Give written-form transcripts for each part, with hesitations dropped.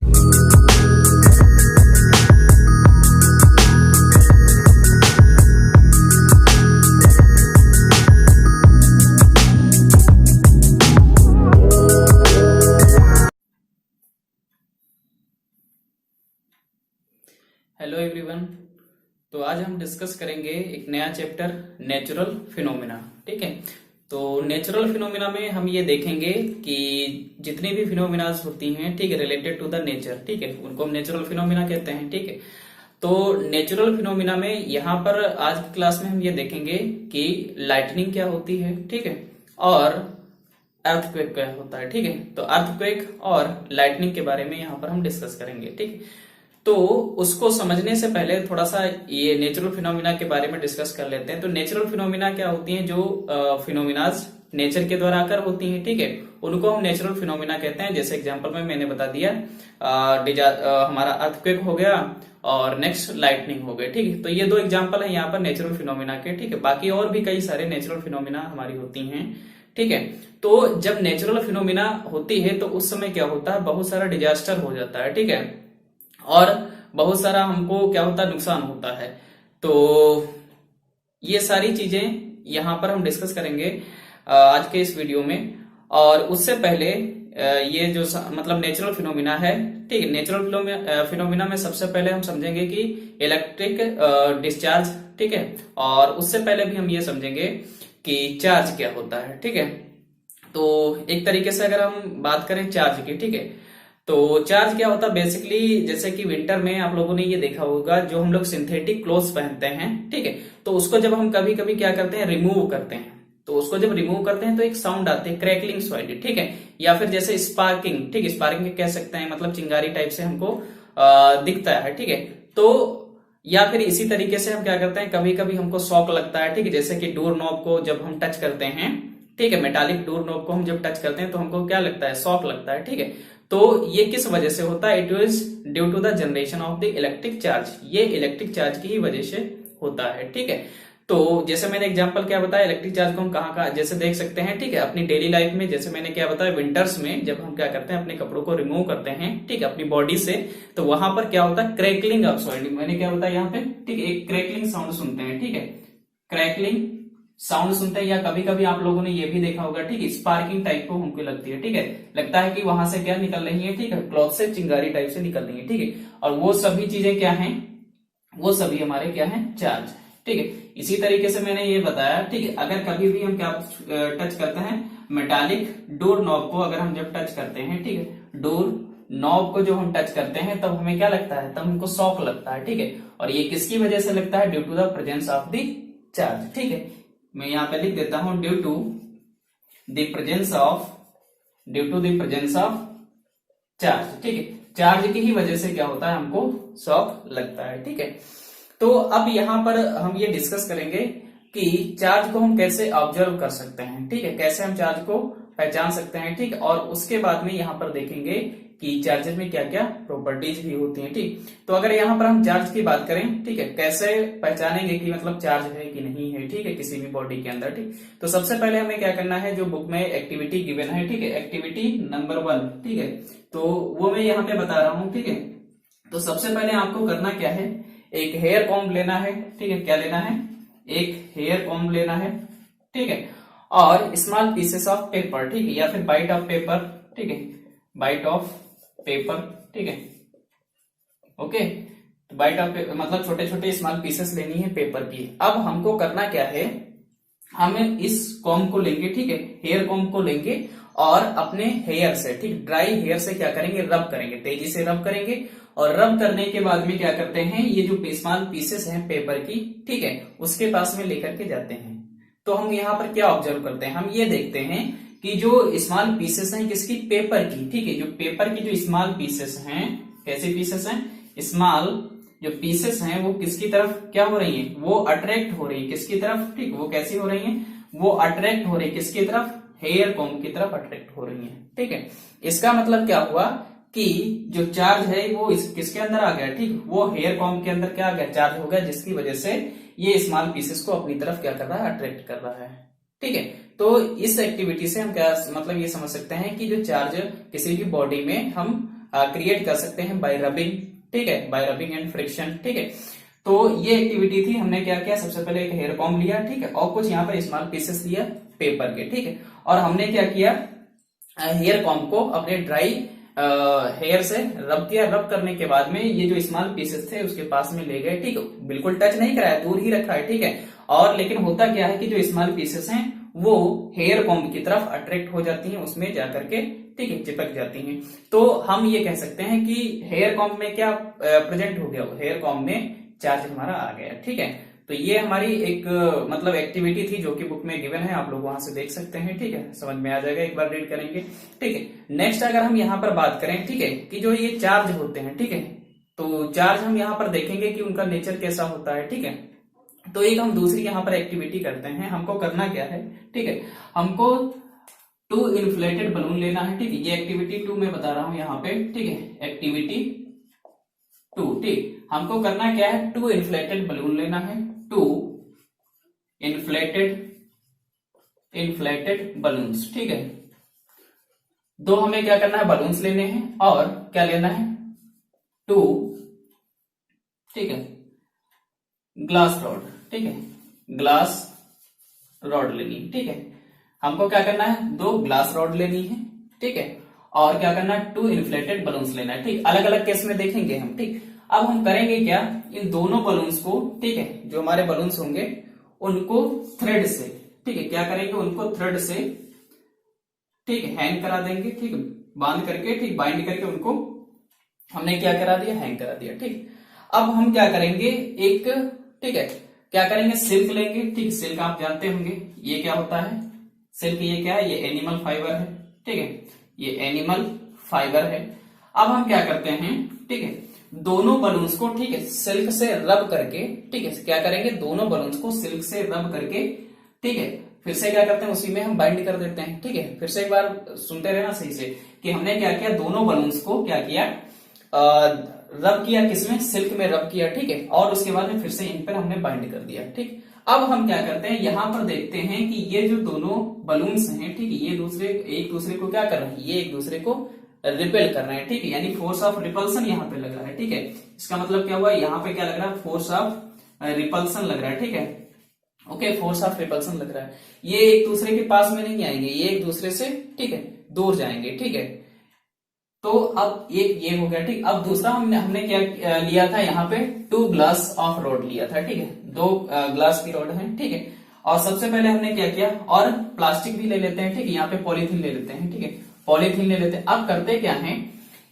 Hello everyone. तो आज हम डिस्कस करेंगे एक नया चैप्टर नेचुरल फिनोमिना। ठीक है, तो नेचुरल फिनोमिना में हम ये देखेंगे कि जितनी भी फिनोमिनाज होती हैं, ठीक है, रिलेटेड टू द नेचर, ठीक है, उनको हम नेचुरल फिनोमिना कहते हैं। ठीक है, तो नेचुरल फिनोमिना में यहाँ पर आज की क्लास में हम ये देखेंगे कि लाइटनिंग क्या होती है, ठीक है, और अर्थक्वेक क्या होता है। ठीक है, तो अर्थक्वेक और लाइटनिंग के बारे में यहाँ पर हम डिस्कस करेंगे। ठीक है, तो उसको समझने से पहले थोड़ा सा ये नेचुरल फिनोमिना के बारे में डिस्कस कर लेते हैं। तो नेचुरल फिनोमिना क्या होती हैं? जो फिनोमिनाज नेचर के द्वारा आकर होती हैं, ठीक है, उनको हम नेचुरल फिनोमिना कहते हैं। जैसे एग्जांपल में मैंने बता दिया, हमारा अर्थक्वेक हो गया और नेक्स्ट लाइटनिंग हो गई। ठीक है, तो ये दो एग्जांपल है यहाँ पर नेचुरल फिनोमिना के। ठीक है, बाकी और भी कई सारे नेचुरल फिनोमिना हमारी होती हैं। ठीक है, तो जब नेचुरल फिनोमिना होती है तो उस समय क्या होता है, बहुत सारा डिजास्टर हो जाता है। ठीक है, और बहुत सारा हमको क्या होता है, नुकसान होता है। तो ये सारी चीजें यहां पर हम डिस्कस करेंगे आज के इस वीडियो में। और उससे पहले ये जो मतलब नेचुरल फिनोमिना है, ठीक है, नेचुरल फिनोमिना में सबसे पहले हम समझेंगे कि इलेक्ट्रिक डिस्चार्ज, ठीक है, और उससे पहले भी हम ये समझेंगे कि चार्ज क्या होता है। ठीक है, तो एक तरीके से अगर हम बात करें चार्ज की, ठीक है, तो चार्ज क्या होता है बेसिकली, जैसे कि विंटर में आप लोगों ने ये देखा होगा, जो हम लोग सिंथेटिक क्लोथ्स पहनते हैं, ठीक है, तो उसको जब हम कभी कभी क्या करते हैं, रिमूव करते हैं, तो उसको जब रिमूव करते हैं तो एक साउंड आती है, क्रैकलिंग साउंड, ठीक है, या फिर जैसे स्पार्किंग, ठीक है, स्पार्किंग कह सकते हैं, मतलब चिंगारी टाइप से हमको दिखता है। ठीक है, तो या फिर इसी तरीके से हम क्या करते हैं, कभी कभी हमको शॉक लगता है, ठीक है, जैसे कि डोर नॉब को जब हम टच करते हैं, ठीक है, मेटालिक डोर नॉब को हम जब टच करते हैं तो हमको क्या लगता है, शॉक लगता है। ठीक है, तो ये किस वजह से होता है, it is due to the generation of the electric charge, ये इलेक्ट्रिक चार्ज की ही वजह से होता है। ठीक है, तो जैसे मैंने एग्जांपल क्या बताया, इलेक्ट्रिक चार्ज को हम कहाँ जैसे देख सकते हैं, ठीक है, अपनी डेली लाइफ में, जैसे मैंने क्या बताया, विंटर्स में जब हम क्या करते हैं, अपने कपड़ों को रिमूव करते हैं, ठीक है, अपनी बॉडी से, तो वहां पर क्या होता है, क्रैकलिंग ऑफ साउंड, मैंने क्या बताया यहाँ पे, ठीक है, एक क्रैकलिंग साउंड सुनते हैं। ठीक है, क्रैकलिंग साउंड सुनते हैं, या कभी कभी आप लोगों ने ये भी देखा होगा, ठीक है, स्पार्किंग टाइप को हमको लगती है। ठीक है, लगता है कि वहां से क्या निकल रही है, ठीक है, क्लॉथ से चिंगारी टाइप से निकल रही है। ठीक है, और वो सभी चीजें क्या हैं, वो सभी हमारे क्या हैं, चार्ज। ठीक है, इसी तरीके से मैंने ये बताया, ठीक है, अगर कभी भी हम क्या टच करते हैं, मेटालिक डोर नॉब को अगर हम जब टच करते हैं, ठीक है, डोर नॉब को जो हम टच करते हैं तब हमें क्या लगता है, तब हमको शॉक लगता है। ठीक है, और ये किसकी वजह से लगता है, due to the presence of the charge. ठीक है, मैं यहां पे लिख देता हूं, due to the presence of charge. ठीक है, चार्ज की ही वजह से क्या होता है, हमको शॉक लगता है। ठीक है, तो अब यहां पर हम ये डिस्कस करेंगे कि चार्ज को हम कैसे ऑब्जर्व कर सकते हैं। ठीक है, कैसे हम चार्ज को पहचान सकते हैं। ठीक, और उसके बाद में यहां पर देखेंगे कि चार्जर में क्या क्या प्रॉपर्टीज भी होती हैं। ठीक, तो अगर यहां पर हम चार्ज की बात करें, ठीक है, कैसे पहचानेंगे कि मतलब चार्ज है कि नहीं है, ठीक है, किसी भी बॉडी के अंदर। ठीक, तो सबसे पहले हमें क्या करना है, जो बुक में एक्टिविटी गिवन है, ठीक है, एक्टिविटी नंबर 1, ठीक है, तो वो मैं यहाँ पे बता रहा हूं। ठीक है, तो सबसे पहले आपको करना क्या है, एक हेयर कॉम्ब लेना है। ठीक है, क्या लेना है, एक हेयर कॉम्ब लेना है। ठीक है, और स्मॉल पीसेस ऑफ पेपर, ठीक है, या फिर बाइट ऑफ पेपर, ठीक है, बाइट ऑफ पेपर। ठीक है, ओके, तो बाइट ऑफ मतलब छोटे छोटे स्मॉल पीसेस लेनी है पेपर की। अब हमको करना क्या है, हम इस कॉम्ब को लेंगे, ठीक है, हेयर कॉम्ब को लेंगे और अपने हेयर से, ठीक, ड्राई हेयर से क्या करेंगे, रब करेंगे, तेजी से रब करेंगे। और रब करने के बाद में क्या करते हैं, ये जो स्मॉल पीसेस हैं पेपर की, ठीक है, उसके पास में लेकर के जाते हैं। तो हम यहाँ पर क्या ऑब्जर्व करते हैं, हम ये देखते हैं कि जो स्मॉल पीसेस हैं किसकी, पेपर की। ठीक है, जो पेपर की जो स्मॉल पीसेस हैं, कैसे पीसेस हैं, स्मॉल जो पीसेस हैं वो किसकी तरफ क्या हो रही हैं, वो अट्रैक्ट हो रही है, किसकी तरफ, ठीक, वो कैसी हो रही है, वो अट्रैक्ट हो रही है किसकी तरफ, हेयर कॉम्ब की तरफ अट्रैक्ट हो रही है। ठीक है, इसका मतलब क्या हुआ कि जो चार्ज है वो किसके अंदर आ गया, ठीक, वो हेयर कॉम्ब के अंदर क्या आ गया, चार्ज हो गया, जिसकी वजह से ये स्मॉल पीसेस को अपनी तरफ क्या कर रहा है, अट्रैक्ट कर रहा है। ठीक है, तो इस एक्टिविटी से हम क्या मतलब ये समझ सकते हैं कि जो चार्ज किसी भी बॉडी में हम क्रिएट कर सकते हैं बाय रबिंग, ठीक है, बाय रबिंग एंड फ्रिक्शन, ठीक है। तो ये एक्टिविटी थी, हमने क्या किया, सबसे पहले एक हेयर कॉम्ब लिया, ठीक है, और कुछ यहाँ पर स्मॉल पीसेस लिया पेपर के, ठीक है, और हमने क्या किया, हेयर कॉम्ब को अपने ड्राई हेयर से रब किया। रब करने के बाद में ये जो स्मॉल पीसेस थे उसके पास में ले गए, ठीक है, बिल्कुल टच नहीं कराया, दूर ही रखा है, ठीक है। और लेकिन होता क्या है कि जो स्मॉल पीसेस हैं वो हेयर कॉम्ब की तरफ अट्रैक्ट हो जाती हैं, उसमें जाकर के, ठीक है, चिपक जाती हैं। तो हम ये कह सकते हैं कि हेयर कॉम्ब में क्या प्रेजेंट हो गया, हेयर कॉम्ब में चार्ज हमारा आ गया, ठीक है। तो ये हमारी एक मतलब एक्टिविटी थी जो कि बुक में गिवन है, आप लोग वहां से देख सकते हैं, ठीक है, समझ में आ जाएगा, एक बार रीड करेंगे, ठीक है। नेक्स्ट अगर हम यहाँ पर बात करें, ठीक है, कि जो ये चार्ज होते हैं, ठीक है, तो चार्ज हम यहाँ पर देखेंगे कि उनका नेचर कैसा होता है, ठीक है। तो एक हम दूसरी यहाँ पर एक्टिविटी करते हैं, हमको करना क्या है, ठीक है, हमको 2 इन्फ्लेटेड बलून लेना है, ठीक है, ये एक्टिविटी 2 मैं बता रहा हूं यहाँ पे, ठीक है, एक्टिविटी 2, ठीक, हमको करना क्या है, 2 इन्फ्लेटेड बलून लेना है, 2 इन्फ्लेटेड बलून्स, ठीक है। 2 हमें क्या करना है, बलून्स लेने हैं, और क्या लेना है, 2, ठीक है, ग्लास रॉड, ठीक है, ग्लास रॉड लेनी, ठीक है, हमको क्या करना है, 2 ग्लास रॉड लेनी है, ठीक है, और क्या करना है, 2 इन्फ्लेटेड बलून्स लेना है, ठीक, अलग अलग केस में देखेंगे हम, ठीक। अब हम करेंगे क्या, इन दोनों बलून्स को, ठीक है, जो हमारे बलून्स होंगे उनको थ्रेड से, ठीक है, क्या करेंगे, उनको थ्रेड से, ठीक है, हैंग करा देंगे, ठीक, बांध करके, ठीक, बाइंड करके उनको हमने क्या करा दिया, हैंग करा दिया, ठीक। अब हम क्या करेंगे, एक, ठीक है, क्या करेंगे, सिल्क लेंगे, ठीक, सिल्क आप जानते होंगे ये क्या होता है, सिल्क ये क्या है, ये एनिमल फाइबर है, ठीक है, ये एनिमल फाइबर है। अब हम क्या करते हैं, ठीक है, दोनों बलून्स को, ठीक है, सिल्क से रब करके, ठीक है, क्या करेंगे, दोनों बलून्स को सिल्क से रब करके, ठीक है, फिर से क्या करते हैं, उसी में हम बाइंड कर देते हैं, ठीक है। फिर से एक बार सुनते रहना सही से कि हमने क्या किया, दोनों बलून्स को क्या किया, रब किया, किसमें, सिल्क में रब किया, ठीक है, और उसके बाद में फिर से इन पर हमने बाइंड कर दिया, ठीक। अब हम क्या करते हैं, यहां पर देखते हैं कि ये जो दोनों बलून्स हैं, ठीक है, ये एक दूसरे को क्या कर रहे हैं, ये एक दूसरे को रिपेल कर रहे हैं, ठीक है, यानी फोर्स ऑफ रिपल्सन यहाँ पे लग रहा है, ठीक है। इसका मतलब क्या हुआ, यहाँ पे क्या लग रहा है, फोर्स ऑफ रिपल्सन लग रहा है, ठीक है, ओके, फोर्स ऑफ रिपल्सन लग रहा है। ये एक दूसरे के पास में नहीं आएंगे, ये एक दूसरे से, ठीक है, दूर जाएंगे, ठीक है। तो अब एक ये हो गया, ठीक। अब दूसरा हमने क्या लिया था, यहाँ पे 2 ग्लास ऑफ रॉड लिया था, ठीक है, 2 ग्लास की रॉड है, ठीक है। और सबसे पहले हमने क्या किया, और प्लास्टिक भी ले लेते हैं, ठीक है, यहाँ पे पॉलीथीन ले लेते हैं, ठीक है, पॉलीथीन ले लेते हैं। अब करते क्या है,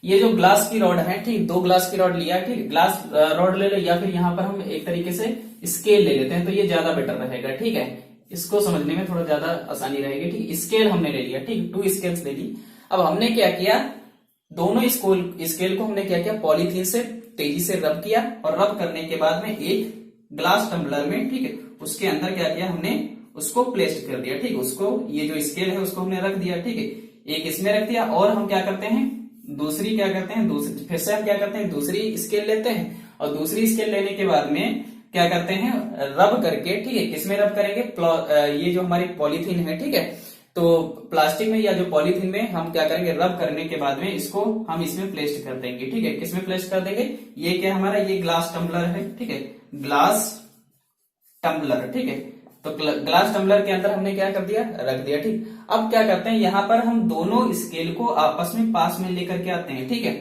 ये जो ग्लास की रॉड है, ठीक, 2 ग्लास की रॉड लिया, ठीक, ग्लास रॉड ले लो, या फिर यहाँ पर हम एक तरीके से स्केल ले लेते हैं, तो ये ज्यादा बेटर रहेगा, ठीक है, इसको समझने में थोड़ा ज्यादा आसानी रहेगी, ठीक। स्केल हमने ले लिया, ठीक, 2 स्केल्स ले ली। अब हमने क्या किया, दोनों स्केल को हमने क्या किया, पॉलीथीन से तेजी से रब किया, और रब करने के बाद में एक ग्लास टम्बलर में, ठीक है, उसके अंदर क्या किया, हमने उसको प्लेस कर दिया, ठीक, उसको, ये जो स्केल है उसको हमने रख दिया, ठीक है, एक इसमें रख दिया। और हम क्या करते हैं, दूसरी क्या करते हैं, दूसरी फिर से हम क्या करते हैं, दूसरी स्केल लेते हैं, और दूसरी स्केल लेने के बाद में क्या करते हैं, रब करके, ठीक है, किसमें रब करेंगे, ये जो हमारी पॉलीथीन है, ठीक है, तो प्लास्टिक में या जो पॉलीथीन में हम क्या करेंगे, रब करने के बाद में इसको हम इसमें प्लेस कर देंगे, ठीक है, किसमें प्लेस कर देंगे, ये क्या हमारा, ये ग्लास टम्बलर है, ठीक है, ग्लास टम्बलर, ठीक है, तो ग्लास टम्बलर के अंदर हमने क्या कर दिया, रख दिया, ठीक। अब क्या करते हैं, यहाँ पर हम दोनों स्केल को आपस में पास में लेकर के आते हैं, ठीक है,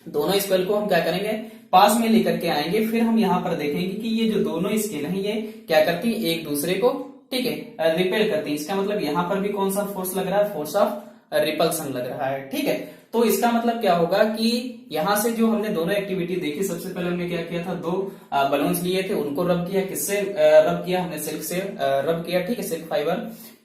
दोनों स्केल को हम क्या करेंगे, पास में लेकर के आएंगे। फिर हम यहाँ पर देखेंगे कि ये जो दोनों स्केल हैं ये क्या करती है, एक दूसरे को, ठीक है, रिपेल करती है। इसका मतलब यहाँ पर भी कौन सा फोर्स लग रहा है, फोर्स ऑफ रिपल्सन लग रहा है, ठीक है। तो इसका मतलब क्या होगा कि यहां से जो हमने दोनों एक्टिविटी देखी, सबसे पहले हमने क्या किया था, 2 बलून्स लिए थे, उनको रब किया, किससे रब किया, हमने सिल्क से रब किया, ठीक है, सिल्क फाइबर,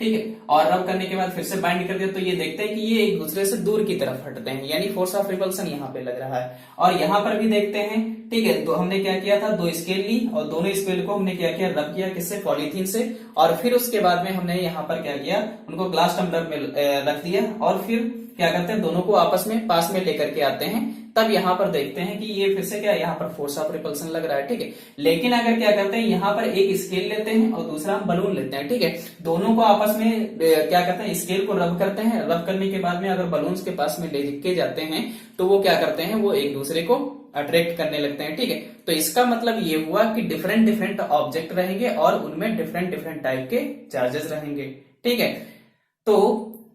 ठीक है, और रब करने के बाद फिर से बाइंड कर दिया। तो ये देखते हैं कि ये एक दूसरे से दूर की तरफ हटते हैं, यानी फोर्स ऑफ रिपल्सन यहाँ पे लग रहा है। और यहाँ पर भी देखते हैं, ठीक है, तो हमने क्या किया था, 2 स्केल ली, और दोनों स्केल को हमने क्या किया, रब किया, किससे, पॉलीथीन से, और फिर उसके बाद में हमने यहाँ पर क्या किया, उनको ग्लास टम्बलर में रख दिया, और फिर क्या करते हैं, दोनों को आपस में पास में लेकर के आते हैं, तब यहाँ पर देखते हैं कि ये फिर से क्या, यहाँ पर फोर्स ऑफ रिपल्सन लग रहा है, ठीक है। लेकिन अगर क्या करते हैं, यहाँ पर एक स्केल लेते हैं और दूसरा हम बलून लेते हैं, ठीक है, दोनों को आपस में क्या करते हैं, स्केल को रब करते हैं, रब करने के बाद में अगर बलून्स के पास में लेके जाते हैं तो वो क्या करते हैं, वो एक दूसरे को अट्रैक्ट करने लगते हैं, ठीक है। तो इसका मतलब ये हुआ कि डिफरेंट डिफरेंट ऑब्जेक्ट रहेंगे और उनमें डिफरेंट डिफरेंट टाइप के चार्जेस रहेंगे, ठीक है। तो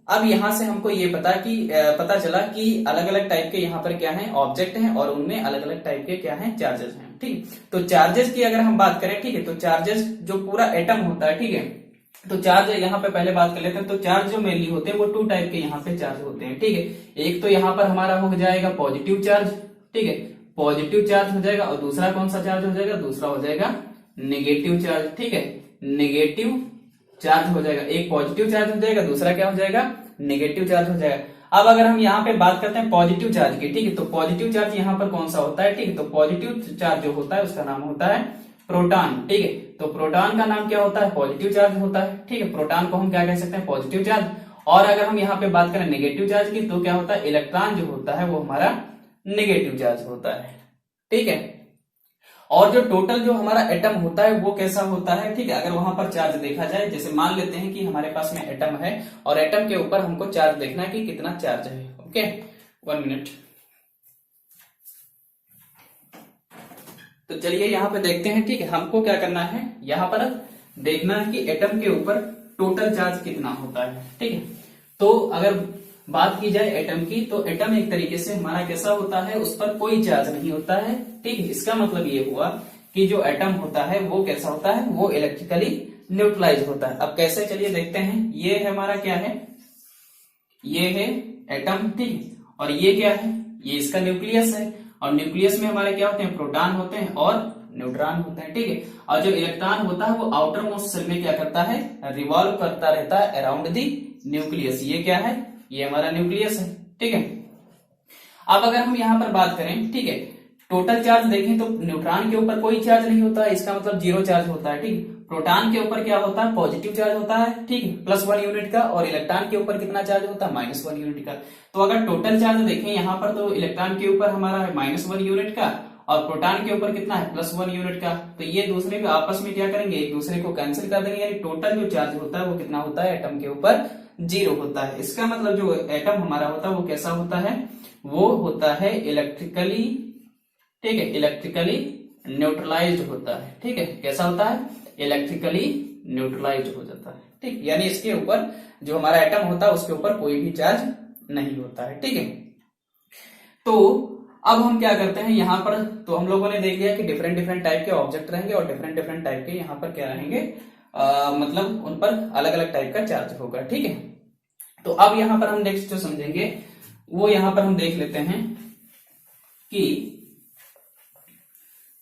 अब यहां से हमको ये पता चला कि अलग अलग टाइप के यहाँ पर क्या है, ऑब्जेक्ट हैं और उनमें अलग अलग टाइप के क्या है, चार्जेस हैं, ठीक। तो चार्जेस की अगर हम बात करें, ठीक है, तो चार्जेस जो पूरा एटम होता है, ठीक है, तो चार्ज यहाँ पे पहले बात कर लेते हैं। तो चार्ज जो मेनली होते हैं वो टू टाइप के यहाँ पे चार्ज होते हैं, ठीक है। एक तो यहाँ पर हमारा हो जाएगा पॉजिटिव चार्ज, ठीक है, पॉजिटिव चार्ज हो जाएगा, और दूसरा कौन सा चार्ज हो जाएगा, दूसरा हो जाएगा नेगेटिव चार्ज, ठीक है, नेगेटिव चार्ज हो जाएगा। एक पॉजिटिव चार्ज हो जाएगा, दूसरा क्या हो जाएगा, नेगेटिव चार्ज हो जाएगा। अब अगर हम यहाँ पे बात करते हैं पॉजिटिव चार्ज की, ठीक है, तो पॉजिटिव चार्ज यहाँ पर कौन सा होता है, ठीक है, तो पॉजिटिव चार्ज जो होता है उसका नाम होता है प्रोटॉन, ठीक है। तो प्रोटॉन का नाम क्या होता है, पॉजिटिव चार्ज होता है, ठीक है, प्रोटॉन को हम क्या कह सकते हैं, पॉजिटिव चार्ज। और अगर हम यहाँ पे बात करें नेगेटिव चार्ज की, तो क्या होता है, इलेक्ट्रॉन जो होता है वो हमारा नेगेटिव चार्ज होता है, ठीक है। और जो टोटल जो हमारा एटम होता है वो कैसा होता है, ठीक है, अगर वहां पर चार्ज देखा जाए, जैसे मान लेते हैं कि हमारे पास में एटम है और एटम के ऊपर हमको चार्ज देखना है कि कितना चार्ज है, ओके, 1 मिनट। तो चलिए यहाँ पे देखते हैं, ठीक है, हमको क्या करना है, यहाँ पर देखना है कि एटम के ऊपर टोटल चार्ज कितना होता है, ठीक है। तो अगर बात की जाए एटम की, तो एटम एक तरीके से हमारा कैसा होता है, उस पर कोई चार्ज नहीं होता है, ठीक है। इसका मतलब ये हुआ कि जो एटम होता है वो कैसा होता है, वो इलेक्ट्रिकली न्यूट्रलाइज होता है। अब कैसे, चलिए देखते हैं। ये है हमारा क्या है, ये है एटम, ठीक, और ये क्या है, ये इसका न्यूक्लियस है, और न्यूक्लियस में हमारे क्या होते हैं, प्रोटॉन होते हैं और न्यूट्रॉन होते हैं, ठीक है। और जो इलेक्ट्रॉन होता है वो आउटर मोस्ट सेल में क्या करता है, रिवॉल्व करता रहता है अराउंड दी न्यूक्लियस। ये क्या है, ये हमारा न्यूक्लियस है, ठीक है। अब अगर हम यहाँ पर बात करें, ठीक है, टोटल चार्ज देखें तो न्यूट्रॉन के ऊपर कोई चार्ज नहीं होता है, इसका मतलब जीरो चार्ज होता है, ठीक। प्रोटॉन के ऊपर क्या होता है, पॉजिटिव चार्ज होता है, ठीक है, +1 यूनिट का, और इलेक्ट्रॉन के ऊपर कितना चार्ज होता है, -1 यूनिट का। तो अगर टोटल चार्ज देखें यहाँ पर, तो इलेक्ट्रॉन के ऊपर हमारा है -1 यूनिट का, और प्रोटॉन के ऊपर कितना है, +1 यूनिट का। तो ये दूसरे को आपस में क्या करेंगे, एक दूसरे को कैंसिल कर देंगे, यानी टोटल जो चार्ज होता है वो कितना होता है, एटम के ऊपर 0 होता है। इसका मतलब जो एटम हमारा होता है वो कैसा होता है, वो होता है इलेक्ट्रिकली, ठीक है, इलेक्ट्रिकली न्यूट्रलाइज्ड होता है, ठीक है। कैसा होता है, इलेक्ट्रिकली न्यूट्रलाइज्ड हो जाता है, ठीक, यानी इसके ऊपर जो हमारा एटम होता है उसके ऊपर कोई भी चार्ज नहीं होता है, ठीक है। तो अब हम क्या करते हैं यहाँ पर, तो हम लोगों ने देख लिया कि डिफरेंट डिफरेंट टाइप के ऑब्जेक्ट रहेंगे और डिफरेंट डिफरेंट टाइप के यहाँ पर क्या रहेंगे, मतलब उन पर अलग अलग टाइप का चार्ज होगा, ठीक है। तो अब यहाँ पर हम नेक्स्ट जो समझेंगे वो यहाँ पर हम देख लेते हैं कि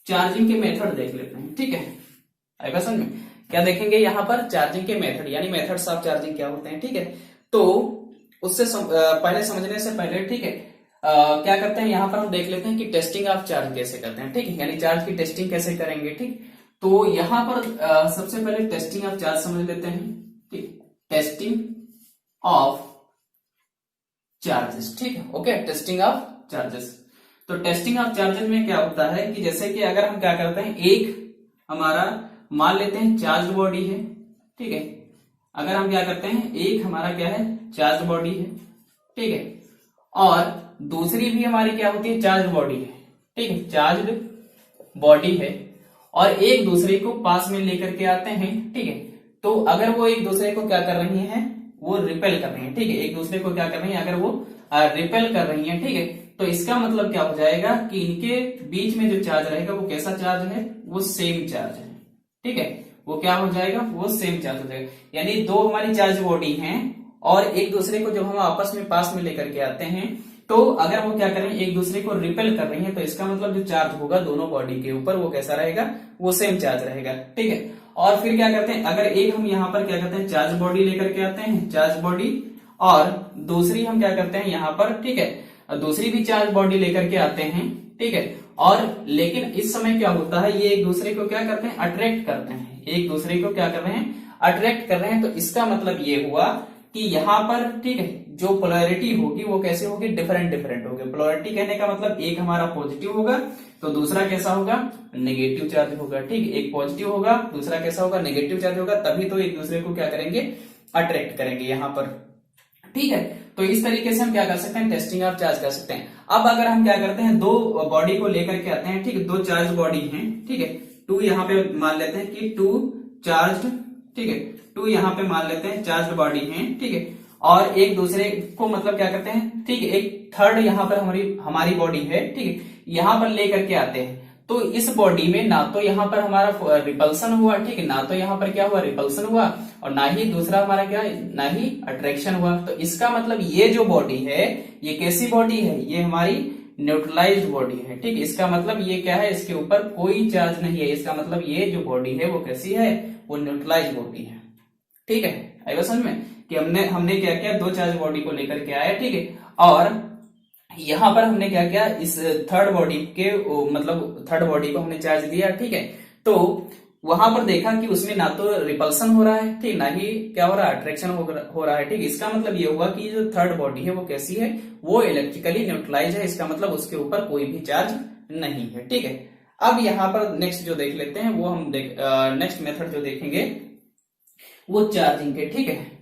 चार्जिंग के मेथड देख लेते हैं, ठीक है। आएगा समझ में, क्या देखेंगे यहाँ पर, चार्जिंग के मेथड, यानी मेथड्स ऑफ चार्जिंग क्या होते हैं, ठीक है। तो उससे पहले समझने से पहले, ठीक है, क्या करते हैं यहाँ पर हम देख लेते हैं कि टेस्टिंग ऑफ चार्ज कैसे करते हैं, ठीक है, यानी चार्ज की टेस्टिंग कैसे करेंगे, ठीक। तो यहाँ पर सबसे पहले टेस्टिंग ऑफ चार्ज समझ लेते हैं, ठीक, टेस्टिंग ऑफ चार्जेस, ठीक है, ओके, टेस्टिंग ऑफ चार्जेस। तो टेस्टिंग ऑफ चार्जेस में क्या होता है कि जैसे कि अगर हम क्या करते हैं, एक हमारा मान लेते हैं चार्ज बॉडी है, ठीक है, अगर हम क्या करते हैं, एक हमारा क्या है, चार्ज बॉडी है, ठीक है, और दूसरी भी हमारी क्या होती है, चार्ज बॉडी है, ठीक है, चार्ज बॉडी है, और एक दूसरे को पास में लेकर के आते हैं, ठीक है। तो अगर वो एक दूसरे को क्या कर रही हैं, वो रिपेल कर रही हैं, ठीक है, एक दूसरे को क्या कर रही हैं, अगर वो रिपेल कर रही हैं, ठीक है, तो इसका मतलब क्या हो जाएगा कि इनके बीच में जो चार्ज रहेगा वो कैसा चार्ज है, वो सेम चार्ज है, ठीक है, वो क्या हो जाएगा, वो सेम चार्ज हो जाएगा। यानी दो हमारी चार्ज बॉडी हैं और एक दूसरे को जब हम आपस में पास में लेकर के आते हैं, तो अगर वो क्या कर रही है, एक दूसरे को रिपेल कर रही है, तो इसका मतलब जो चार्ज होगा दोनों बॉडी के ऊपर वो कैसा रहेगा, वो सेम चार्ज रहेगा, ठीक है। और फिर क्या करते हैं, अगर एक हम यहाँ पर क्या करते हैं, चार्ज बॉडी लेकर के आते हैं, चार्ज बॉडी, और दूसरी हम क्या करते हैं यहाँ पर, ठीक है, दूसरी भी चार्ज बॉडी लेकर के आते हैं, ठीक है। और लेकिन इस समय क्या होता है, ये एक दूसरे को क्या करते हैं, अट्रैक्ट करते हैं, एक दूसरे को क्या कर रहे हैं, अट्रैक्ट कर रहे हैं। तो इसका मतलब ये हुआ कि यहाँ पर, ठीक है, जो पोलैरिटी होगी वो कैसे होगी, डिफरेंट डिफरेंट होगी। पोलैरिटी कहने का मतलब एक हमारा पॉजिटिव होगा तो दूसरा कैसा होगा, नेगेटिव चार्ज होगा। ठीक, एक पॉजिटिव होगा दूसरा कैसा होगा, नेगेटिव चार्ज होगा, तभी तो एक दूसरे को क्या करेंगे, अट्रैक्ट करेंगे यहाँ पर। ठीक है, तो इस तरीके से हम क्या कर सकते हैं, टेस्टिंग ऑफ चार्ज कर सकते हैं। अब अगर हम क्या करते हैं, दो बॉडी को लेकर के आते हैं, ठीक है, दो चार्ज बॉडी हैं, ठीक है, टू यहाँ पे मान लेते हैं कि टू चार्ज, ठीक है, टू यहाँ पे मान लेते हैं चार्ज बॉडी है, ठीक है, और एक दूसरे को मतलब क्या करते हैं, ठीक है, एक थर्ड यहाँ पर हमारी बॉडी है, ठीक है, यहाँ पर लेकर के आते हैं। तो इस बॉडी में ना तो यहाँ पर हमारा रिपल्सन हुआ, ठीक है, ना तो यहाँ पर क्या हुआ, रिपल्सन हुआ, और ना ही दूसरा हमारा क्या, ना ही अट्रैक्शन हुआ। तो इसका मतलब ये जो बॉडी है ये कैसी बॉडी है, ये हमारी न्यूट्रलाइज्ड बॉडी है। ठीक, इसका मतलब ये क्या है, इसके ऊपर कोई चार्ज नहीं है। इसका मतलब ये जो बॉडी है वो कैसी है, वो न्यूट्रलाइज्ड बॉडी है। ठीक है, आई बात समझ में कि हमने क्या किया, दो चार्ज बॉडी को लेकर के आया, ठीक है, और यहां पर हमने क्या किया, इस थर्ड बॉडी के मतलब थर्ड बॉडी को हमने चार्ज दिया। ठीक है, तो वहां पर देखा कि उसमें ना तो रिपल्सन हो रहा है, ठीक, ना ही क्या हो रहा है, अट्रैक्शन हो रहा है। ठीक, इसका मतलब ये हुआ कि जो थर्ड बॉडी है वो कैसी है, वो इलेक्ट्रिकली न्यूट्रलाइज है। इसका मतलब उसके ऊपर कोई भी चार्ज नहीं है। ठीक है, अब यहाँ पर नेक्स्ट जो देख लेते हैं वो हम नेक्स्ट मेथड जो देखेंगे वो चार्जिंग के। ठीक है,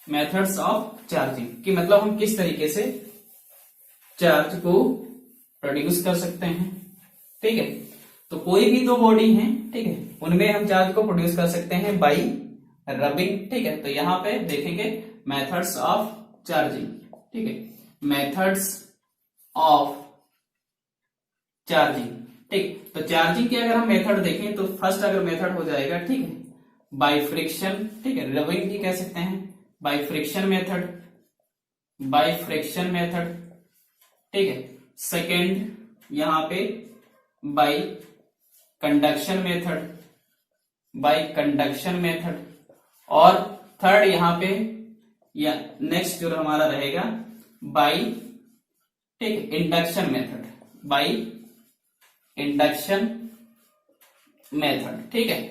मेथड्स ऑफ चार्जिंग कि मतलब हम किस तरीके से चार्ज को प्रोड्यूस कर सकते हैं। ठीक है, तो कोई भी दो बॉडी हैं, ठीक है, उनमें हम चार्ज को प्रोड्यूस कर सकते हैं बाई रबिंग। ठीक है, तो यहां पे देखेंगे मेथड्स ऑफ चार्जिंग। ठीक है, मेथड्स ऑफ चार्जिंग। ठीक, तो चार्जिंग के अगर हम मेथड देखें तो फर्स्ट अगर मेथड हो जाएगा, ठीक है, बाई फ्रिक्शन। ठीक है, रबिंग भी कह सकते हैं, by friction method, by friction method. ठीक है, सेकेंड यहां पे by conduction method, by conduction method, और थर्ड यहां पे या नेक्स्ट जो हमारा रहेगा बाई, ठीक, induction method, by induction method. ठीक है,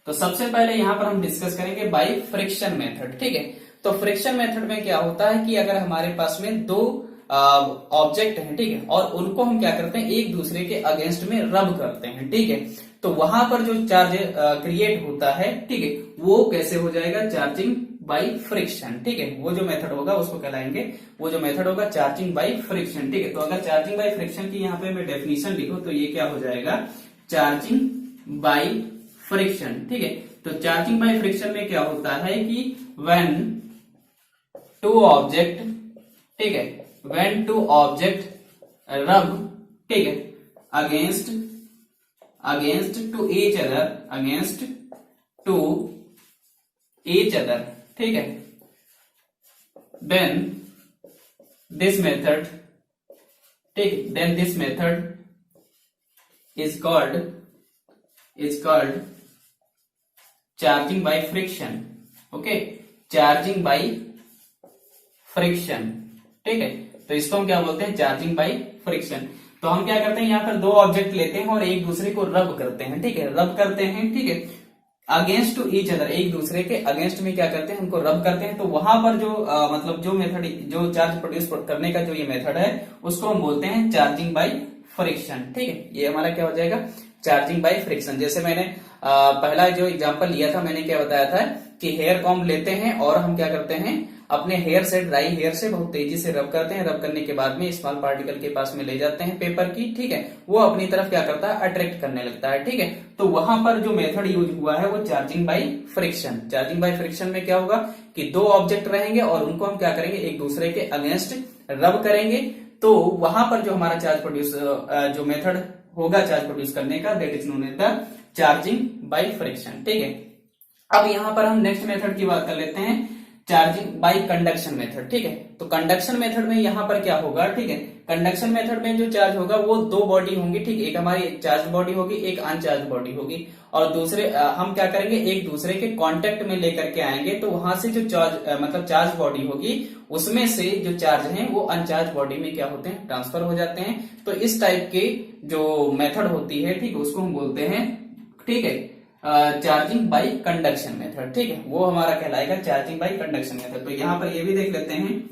तो सबसे पहले यहां पर हम डिस्कस करेंगे बाई फ्रिक्शन मेथड। ठीक है, तो फ्रिक्शन मेथड में क्या होता है कि अगर हमारे पास में दो ऑब्जेक्ट हैं, ठीक है, और उनको हम क्या करते हैं, एक दूसरे के अगेंस्ट में रब करते हैं। ठीक है, तो वहां पर जो चार्ज क्रिएट होता है, ठीक है, वो कैसे हो जाएगा, चार्जिंग बाई फ्रिक्शन। ठीक है, वो जो मेथड होगा उसको कहलाएंगे, वो जो मेथड होगा चार्जिंग बाई फ्रिक्शन। ठीक है, तो अगर चार्जिंग बाई फ्रिक्शन की यहाँ पे मैं डेफिनेशन लिखूं तो ये क्या हो जाएगा, चार्जिंग बाई फ्रिक्शन। ठीक है, तो चार्जिंग बाई फ्रिक्शन में क्या होता है कि व्हेन टू ऑब्जेक्ट, ठीक है, व्हेन टू ऑब्जेक्ट रब, ठीक है, against to each other, against to each other, ठीक है, देन दिस मेथड, ठीक, then this method is called charging by friction. Okay, charging by friction. ठीक है, तो इसको हम क्या बोलते हैं, चार्जिंग बाई फ्रिक्शन। तो हम क्या करते हैं, यहाँ पर दो ऑब्जेक्ट लेते हैं और एक दूसरे को रब करते हैं। ठीक है, रब करते हैं, ठीक है, अगेंस्ट टू ईच अदर, एक दूसरे के अगेंस्ट में क्या करते हैं, उनको रब करते हैं। तो वहां पर जो मतलब जो मेथड, जो चार्ज प्रोड्यूस करने का जो ये मेथड है उसको हम बोलते हैं चार्जिंग बाई फ्रिक्शन। ठीक है, ये हमारा क्या हो जाएगा, चार्जिंग बाई फ्रिक्शन। जैसे मैंने पहला जो एग्जांपल लिया था, मैंने क्या बताया था कि हेयर कॉम्ब लेते हैं और हम क्या करते हैं, अपने हेयर से, ड्राई हेयर से बहुत तेजी से रब करते हैं। रब करने के बाद में स्मॉल पार्टिकल के पास में ले जाते हैं पेपर की, ठीक है, वो अपनी तरफ क्या करता है, अट्रैक्ट करने लगता है। ठीक है, तो वहां पर जो मेथड यूज हुआ है वो charging by friction. Charging by friction में क्या होगा कि दो ऑब्जेक्ट रहेंगे और उनको हम क्या करेंगे, एक दूसरे के अगेंस्ट रब करेंगे। तो वहां पर जो हमारा चार्ज प्रोड्यूस, जो मेथड होगा चार्ज प्रोड्यूस करने का, that is known as the charging by friction. ठीक है, अब यहां पर हम नेक्स्ट मेथड की बात कर लेते हैं, चार्जिंग बाई कंडक्शन मेथड। ठीक है, तो कंडक्शन मेथड में यहां पर क्या होगा, ठीक है, कंडक्शन मेथड में जो चार्ज होगा वो दो बॉडी होंगी। ठीक, एक हमारी चार्ज बॉडी होगी, एक अनचार्ज बॉडी होगी, और दूसरे हम क्या करेंगे, एक दूसरे के कांटेक्ट में लेकर के आएंगे। तो वहां से जो चार्ज मतलब चार्ज बॉडी होगी उसमें से जो चार्ज हैं वो अनचार्ज बॉडी में क्या होते हैं, ट्रांसफर हो जाते हैं। तो इस टाइप के जो मेथड होती है, ठीक, उसको हम बोलते हैं, ठीक है, चार्जिंग बाई कंडक्शन मेथड, ठीक है, वो हमारा कहलाएगा चार्जिंग बाई कंडक्शन मेथड। तो यहां पर ये भी देख लेते हैं,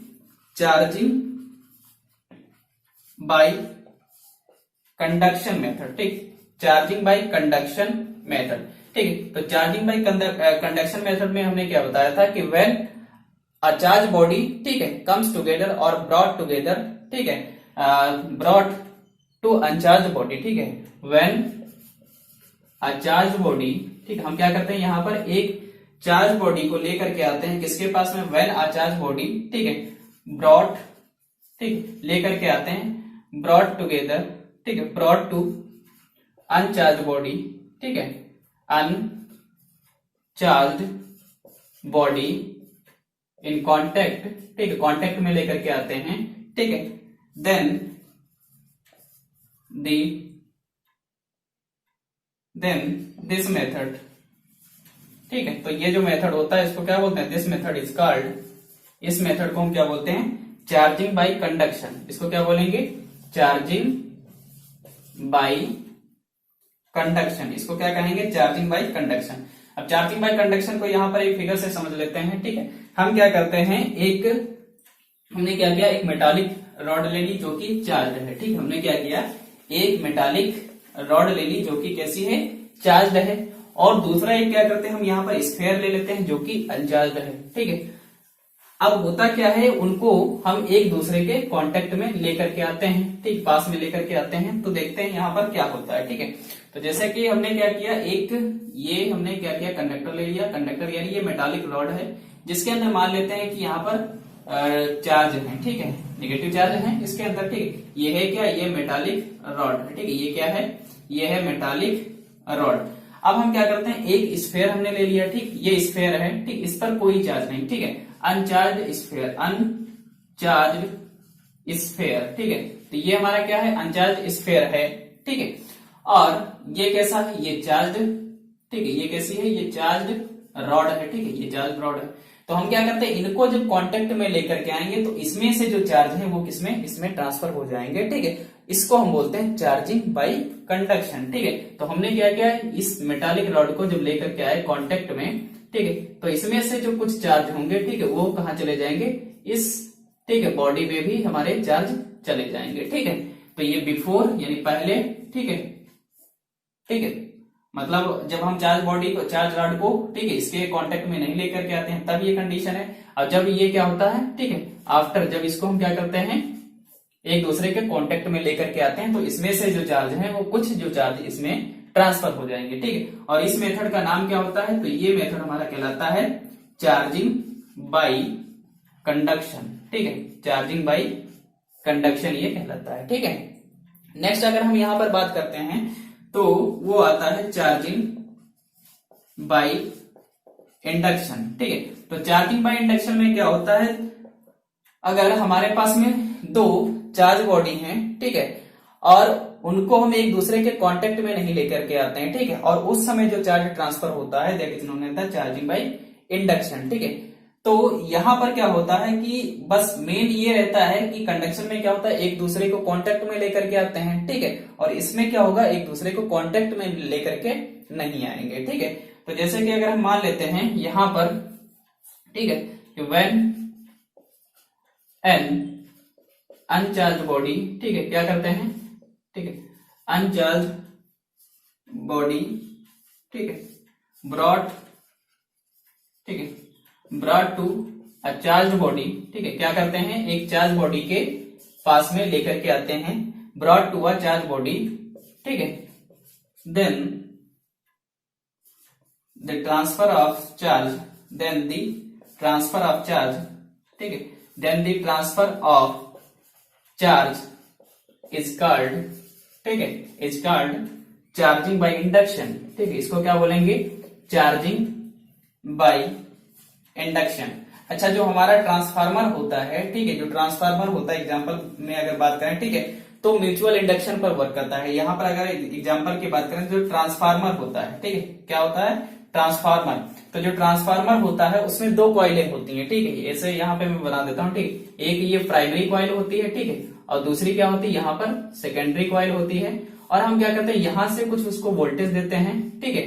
चार्जिंग बाई कंडक्शन मेथड, ठीक, चार्जिंग बाई कंडक्शन मेथड, ठीक है। तो चार्जिंग बाई कंडक्शन मेथड में हमने क्या बताया था कि व्हेन अ चार्ज बॉडी, ठीक है, कम्स टुगेदर और ब्रॉट टुगेदर, ठीक है, ब्रॉट टू अनचार्ज बॉडी, ठीक है, व्हेन अ चार्ज बॉडी, ठीक है, हम क्या करते हैं यहां पर एक चार्ज बॉडी को लेकर के आते हैं किसके पास में, व्हेन अ चार्ज बॉडी, ठीक है, ब्रॉट, ठीक, लेकर के आते हैं ब्रॉट टुगेदर, ठीक है, ब्रॉट टू अनचार्ज बॉडी, ठीक है, अनचार्ज बॉडी इन कांटेक्ट, ठीक है, कांटेक्ट में लेकर के आते हैं, ठीक है, देन दिस मेथड, ठीक है। तो ये जो मेथड होता है इसको क्या बोलते हैं, दिस मेथड इज कॉल्ड, इस मेथड को हम क्या बोलते हैं, चार्जिंग बाई कंडक्शन। इसको क्या बोलेंगे, चार्जिंग बाई कंडक्शन, इसको क्या कहेंगे, चार्जिंग बाई कंडक्शन। अब चार्जिंग बाई कंडक्शन को यहां पर एक फिगर से समझ लेते हैं, ठीक है। हम क्या करते हैं, हमने क्या किया, एक मेटालिक रॉड ले ली जो कि चार्ज है, ठीक, हमने क्या किया, एक मेटालिक रॉड ले ली जो कि कैसी है, चार्ज है, और दूसरा एक क्या करते हैं, हम यहाँ पर स्फेयर ले लेते हैं जो कि अनचार्ज है, ठीक है। अब होता क्या है, उनको हम एक दूसरे के कांटेक्ट में लेकर के आते हैं, ठीक, पास में लेकर के आते हैं, तो देखते हैं यहाँ पर क्या होता है, ठीक है। तो जैसे कि हमने क्या किया, ये हमने क्या किया, कंडक्टर ले लिया, कंडक्टर यानी ये मेटालिक रॉड है जिसके अंदर मान लेते हैं कि यहाँ पर चार्ज है, ठीक है, नेगेटिव चार्ज है इसके अंदर, ठीक, ये है क्या, ये मेटालिक रॉड है, ठीक है, ये क्या है, ये है मेटालिक रॉड। अब हम क्या करते हैं, एक स्फेयर हमने ले लिया, ठीक, ये स्फेयर है, ठीक, इस पर कोई चार्ज नहीं, ठीक है, अनचार्ज स्फेयर, अनचार्ज स्फेयर, ठीक है। तो ये हमारा क्या है, अनचार्ज स्फेयर है, ठीक है। और ये कैसा है, ये चार्ज, ठीक है, ये कैसी है, ये चार्ज रॉड है, ठीक है, ये चार्ज रॉड है। तो हम क्या करते हैं, इनको जब कांटेक्ट में लेकर के आएंगे तो इसमें से जो चार्ज है वो किसमें, इसमें ट्रांसफर हो जाएंगे, ठीक है। इसको हम बोलते हैं चार्जिंग बाई कंडक्शन, ठीक है। तो हमने क्या किया, इस मेटालिक रॉड को जब लेकर के आए कांटेक्ट में, ठीक है, तो इसमें से जो कुछ चार्ज होंगे, ठीक है, वो कहाँ चले जाएंगे, इस, ठीक है, बॉडी में भी हमारे चार्ज चले जाएंगे, ठीक है। तो ये बिफोर यानी पहले, ठीक है, ठीक है, मतलब जब हम चार्ज बॉडी को, चार्ज रॉड को, ठीक है, इसके कांटेक्ट में नहीं लेकर के आते हैं तब ये कंडीशन है। और जब ये क्या होता है, ठीक है, आफ्टर, जब इसको हम क्या करते हैं, एक दूसरे के कांटेक्ट में लेकर के आते हैं तो इसमें से जो चार्ज है वो कुछ जो चार्ज इसमें ट्रांसफर हो जाएंगे, ठीक है। और इस मेथड का नाम क्या होता है, तो ये मेथड हमारा कहलाता है चार्जिंग बाई कंडक्शन, ठीक है, चार्जिंग बाई कंडक्शन ये कहलाता है, ठीक है। नेक्स्ट अगर हम यहां पर बात करते हैं तो वो आता है चार्जिंग बाई इंडक्शन, ठीक है। तो चार्जिंग बाई इंडक्शन में क्या होता है, अगर हमारे पास में दो चार्ज बॉडी हैं, ठीक है, और उनको हम एक दूसरे के कांटेक्ट में नहीं लेकर के आते हैं, ठीक है, और उस समय जो चार्ज ट्रांसफर होता है that is known as the charging by induction, ठीक है। तो यहां पर क्या होता है कि बस मेन ये रहता है कि कंडक्शन में क्या होता है, एक दूसरे को कांटेक्ट में लेकर के आते हैं, ठीक है, और इसमें क्या होगा, एक दूसरे को कांटेक्ट में लेकर के नहीं आएंगे, ठीक है। तो जैसे कि अगर हम मान लेते हैं यहां पर, ठीक है, कि व्हेन एन अनचार्ज बॉडी, ठीक है, क्या करते हैं, ठीक है, अनचार्ज बॉडी, ठीक है, ब्रॉट, ठीक है, brought to a charge body, ठीक है, क्या करते हैं, एक चार्ज बॉडी के पास में लेकर के आते हैं, brought to a charge body, ठीक है, then the transfer of charge, then the transfer of charge, ठीक है, then the transfer of charge is called, ठीक है, is called charging by induction, ठीक है, इसको क्या बोलेंगे, चार्जिंग बाई इंडक्शन। अच्छा, जो हमारा ट्रांसफार्मर होता है, ठीक है, जो ट्रांसफार्मर होता है एग्जांपल में अगर बात करें, ठीक है, तो म्यूचुअल इंडक्शन पर वर्क करता है। यहां पर अगर एग्जांपल की बात करें, जो ट्रांसफार्मर होता है, ठीक है, क्या होता है, ट्रांसफार्मर। तो जो ट्रांसफार्मर होता है उसमें दो कॉइलें होती हैं, ठीक है, ऐसे यहाँ पे मैं बना देता हूँ, ठीक, एक ये प्राइमरी कॉइल होती है, ठीक है, और दूसरी क्या होती है, यहाँ पर सेकेंडरी कॉइल होती है। और हम क्या करते हैं, यहां से कुछ उसको वोल्टेज देते हैं, ठीक है,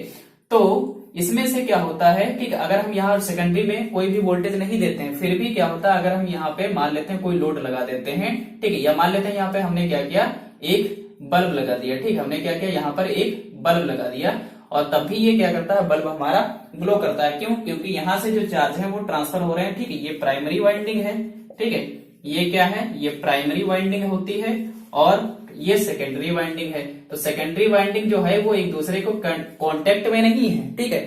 तो इसमें से क्या होता है, ठीक है, अगर हम यहाँ सेकेंडरी में कोई भी वोल्टेज नहीं देते हैं, फिर भी क्या होता है, अगर हम यहाँ पे मान लेते हैं कोई लोड लगा देते हैं, ठीक है, या मान लेते हैं यहाँ पे हमने क्या किया, एक बल्ब लगा दिया, ठीक है, हमने क्या किया, यहाँ पर एक बल्ब लगा दिया, और तब भी ये क्या करता है, बल्ब हमारा ग्लो करता है। क्यों? क्योंकि यहाँ से जो चार्ज है वो ट्रांसफर हो रहे हैं, ठीक है, ये प्राइमरी वाइंडिंग है, ठीक है, ये क्या है, ये प्राइमरी वाइंडिंग होती है, और ये सेकेंडरी वाइंडिंग है। तो सेकेंडरी वाइंडिंग जो है वो एक दूसरे को कांटेक्ट में नहीं है, ठीक है।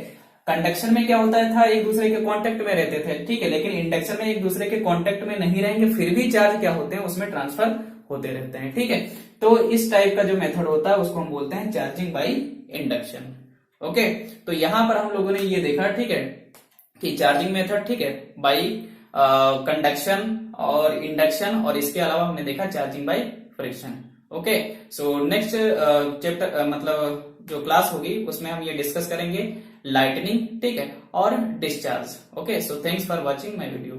कंडक्शन में क्या होता था, एक दूसरे के कांटेक्ट में रहते थे, ठीक है, लेकिन इंडक्शन में एक दूसरे के कांटेक्ट में नहीं रहेंगे, फिर भी चार्ज क्या होते हैं, उसमें ट्रांसफर होते रहते हैं, ठीक है। तो इस टाइप का जो मेथड होता है उसको हम बोलते हैं चार्जिंग बाई इंडक्शन। ओके, तो यहां पर हम लोगों ने ये देखा, ठीक है, कि चार्जिंग मेथड, ठीक है, बाई कंडक्शन और इंडक्शन, और इसके अलावा हमने देखा charging by friction. Okay, so next chapter मतलब जो क्लास होगी उसमें हम ये डिस्कस करेंगे लाइटनिंग, ठीक है, और discharge. Okay, so thanks for watching my video.